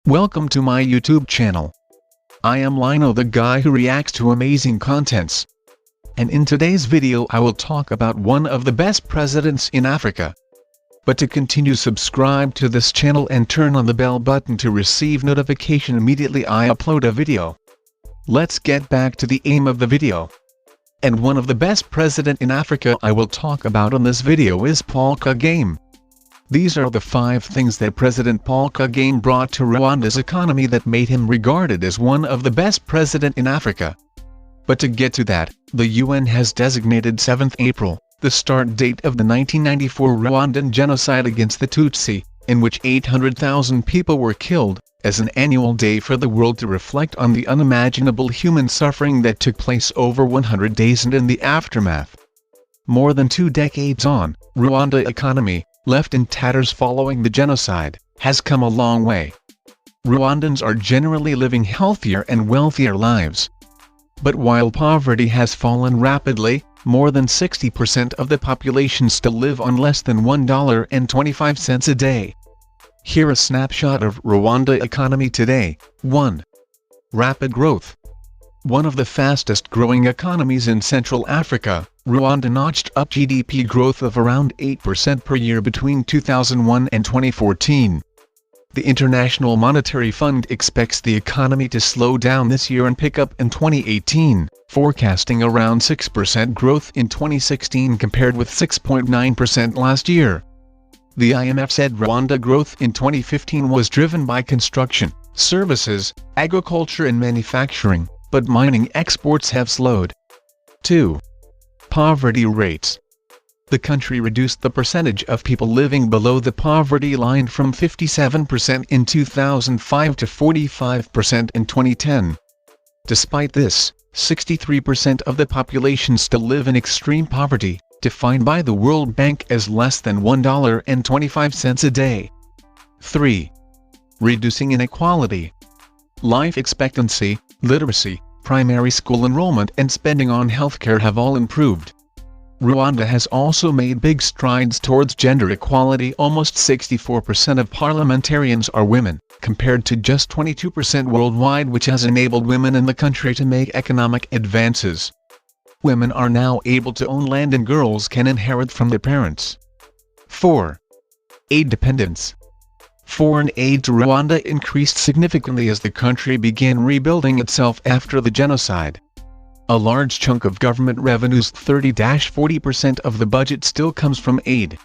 Welcome to my YouTube channel. I am Lino, the guy who reacts to amazing contents. And in today's video I will talk about one of the best presidents in Africa. But to continue, subscribe to this channel and turn on the bell button to receive notification immediately I upload a video. Let's get back to the aim of the video. And one of the best president in Africa I will talk about on this video is Paul Kagame. These are the 5 things that President Paul Kagame brought to Rwanda's economy that made him regarded as one of the best president in Africa. But to get to that, the UN has designated 7th April, the start date of the 1994 Rwandan genocide against the Tutsi, in which 800,000 people were killed, as an annual day for the world to reflect on the unimaginable human suffering that took place over 100 days and in the aftermath. More than 2 decades on, Rwanda's economy, left in tatters following the genocide, has come a long way. Rwandans are generally living healthier and wealthier lives. But while poverty has fallen rapidly, more than 60% of the population still live on less than $1.25 a day. Here a snapshot of Rwanda's economy today. 1. Rapid growth. One of the fastest growing economies in Central Africa, Rwanda notched up GDP growth of around 8% per year between 2001 and 2014. The International Monetary Fund expects the economy to slow down this year and pick up in 2018, forecasting around 6% growth in 2016 compared with 6.9% last year. The IMF said Rwanda growth in 2015 was driven by construction, services, agriculture and manufacturing, but mining exports have slowed. 2. Poverty rates. The country reduced the percentage of people living below the poverty line from 57% in 2005 to 45% in 2010. Despite this, 63% of the population still live in extreme poverty, defined by the World Bank as less than $1.25 a day. 3. Reducing inequality. Life expectancy, literacy, primary school enrollment and spending on healthcare have all improved. Rwanda has also made big strides towards gender equality. Almost 64% of parliamentarians are women, compared to just 22% worldwide, which has enabled women in the country to make economic advances. Women are now able to own land and girls can inherit from their parents. 4. Aid dependence. Foreign aid to Rwanda increased significantly as the country began rebuilding itself after the genocide. A large chunk of government revenues, 30–40% of the budget, still comes from aid.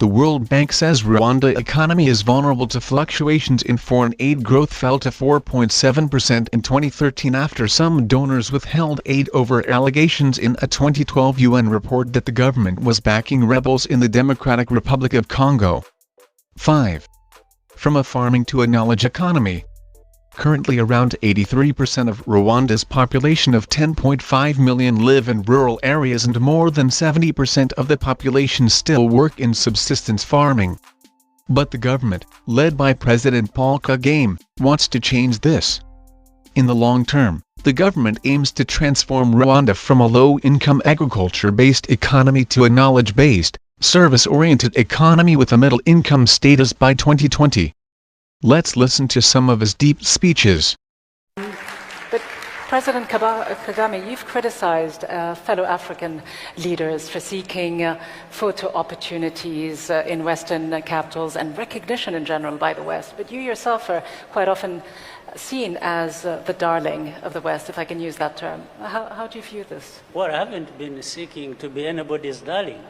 The World Bank says Rwanda's economy is vulnerable to fluctuations in foreign aid. Growth fell to 4.7% in 2013 after some donors withheld aid over allegations in a 2012 UN report that the government was backing rebels in the Democratic Republic of Congo. 5. From a farming to a knowledge economy. Currently around 83% of Rwanda's population of 10.5 million live in rural areas and more than 70% of the population still work in subsistence farming. But the government, led by President Paul Kagame, wants to change this. In the long term, the government aims to transform Rwanda from a low-income agriculture-based economy to a knowledge-based, service-oriented economy with a middle-income status by 2020. Let's listen to some of his deep speeches. But President Kagame, you've criticized fellow African leaders for seeking photo opportunities in Western capitals and recognition in general by the West. But you yourself are quite often seen as the darling of the West, if I can use that term. How do you view this? Well, I haven't been seeking to be anybody's darling.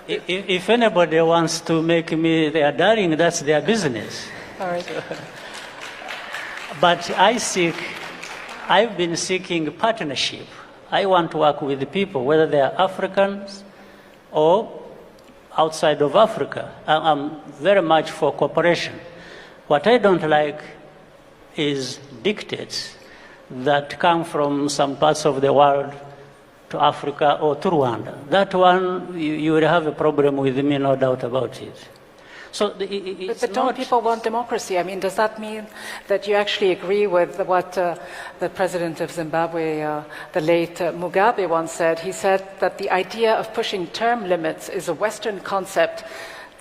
If anybody wants to make me their darling, that's their business. All right. But I've been seeking partnership. I want to work with the people, whether they are Africans or outside of Africa. I'm very much for cooperation. What I don't like is dictates that come from some parts of the world to Africa or to Rwanda. That one, you will have a problem with me, no doubt about it. So but don't people want democracy? I mean, does that mean that you actually agree with what the president of Zimbabwe, the late Mugabe, once said? He said that the idea of pushing term limits is a Western concept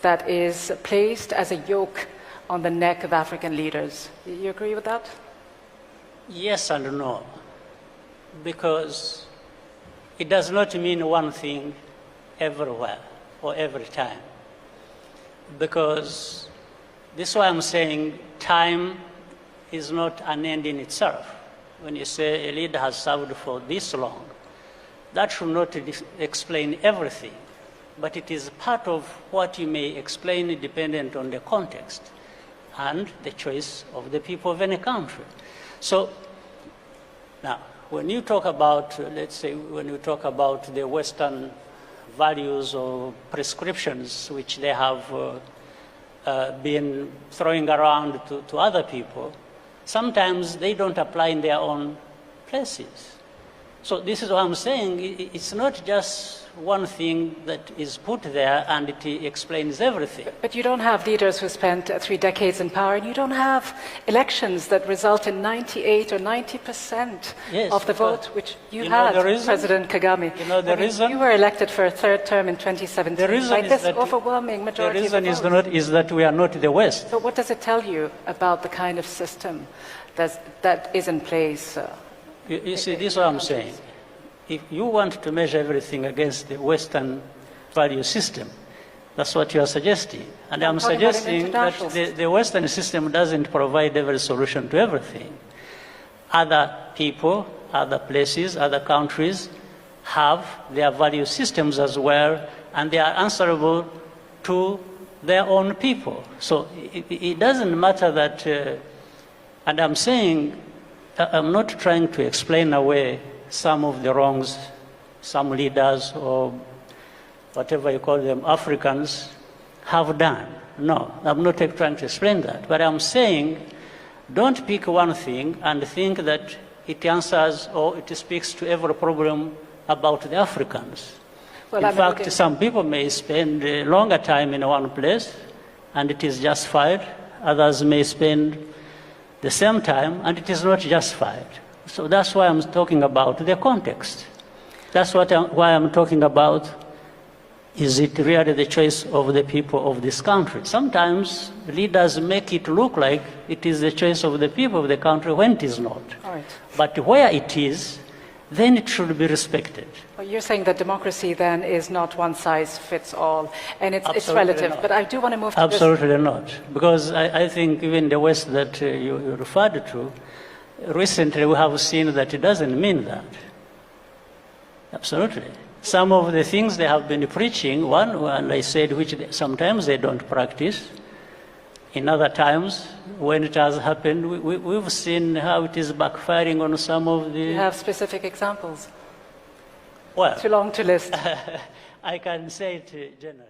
that is placed as a yoke on the neck of African leaders. You agree with that? Yes and no, because it does not mean one thing everywhere or every time. Because this is why I'm saying time is not an end in itself. When you say a leader has served for this long, that should not explain everything, but it is part of what you may explain dependent on the context and the choice of the people of any country. So now, when you talk about, let's say, when you talk about the Western values or prescriptions which they have been throwing around to other people, sometimes they don't apply in their own places. So this is what I'm saying. It's not just one thing that is put there and it explains everything. But you don't have leaders who spent 3 decades in power, and you don't have elections that result in 98 or 90% of the vote, which you had, President Kagame. You know the reason? You were elected for a 3rd term in 2017 by this overwhelming majority of the vote. The reason is that we are not the West. So what does it tell you about the kind of system that is in place? You see, this is what I'm saying. If you want to measure everything against the Western value system, that's what you are suggesting. And I'm suggesting that the Western system doesn't provide every solution to everything. Other people, other places, other countries have their value systems as well, and they are answerable to their own people. So it doesn't matter that, and I'm saying, I'm not trying to explain away some of the wrongs some leaders or whatever you call them, Africans, have done. No, I'm not trying to explain that. But I'm saying don't pick one thing and think that it answers or it speaks to every problem about the Africans. Well, in fact, some people may spend a longer time in one place and it is justified. Others may spend the same time and it is not justified. So that's why I'm talking about the context. That's why I'm talking about, is it really the choice of the people of this country? Sometimes leaders make it look like it is the choice of the people of the country when it is not. All right. But where it is, then it should be respected. Well, you're saying that democracy then is not one size fits all, and it's relative. Not. But I do want to move to Absolutely not. Because I think even the West that you referred to, recently we have seen that it doesn't mean that. Absolutely. Some of the things they have been preaching, one I said, which sometimes they don't practice. In other times, when it has happened, we've seen how it is backfiring on some of the... You have specific examples? Well... Too long to list. I can say it generally.